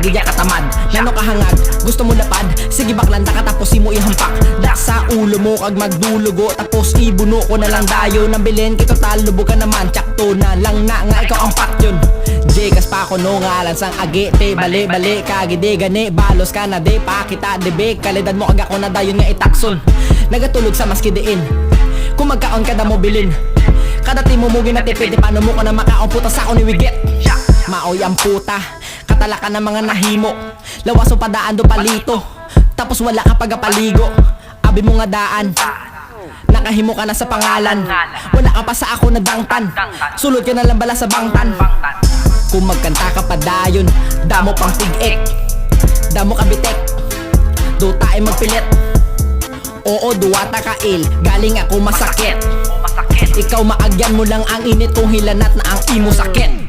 diya katamad. Nano kahangag, gusto mo lapad? Sige baklanda ka tapos imo ihampak. Da sa ulo mo kag magdulugo, tapos ibuno ko na lang dayo. Nang bilin kito talubog ka naman, tsakto na lang na nga ikaw ang patyon. JCAST pa ko no ngalan sang agi, te bali-bali kagide gani. Balos ka na de, pakita de be, kalidad mo kag ako na dayon nga itakson. Nagatulog sa maskidiin, kung magkaon ka da mo bilin. Kada timo mo ginatipid, paano mo ko na makaon puta sa ako ni wigit. Maoy ang puta, katalakan ng mga nahimo. Lawaso padaan do palito, tapos wala ka pagapaligo. Abi mo nga daan, nakahimo ka na sa pangalan. Wala ka pa sa ako na dangtan, sulod ka na lang bala sa bangtan. Kung magkanta ka pa dayon, damo pang tig-ek, damo ka bitek, do tayo magpilit. Oo, duwata ka il, galing ako masakit. Ikaw maagyan mo lang ang init kung hilanat na ang imo sakit.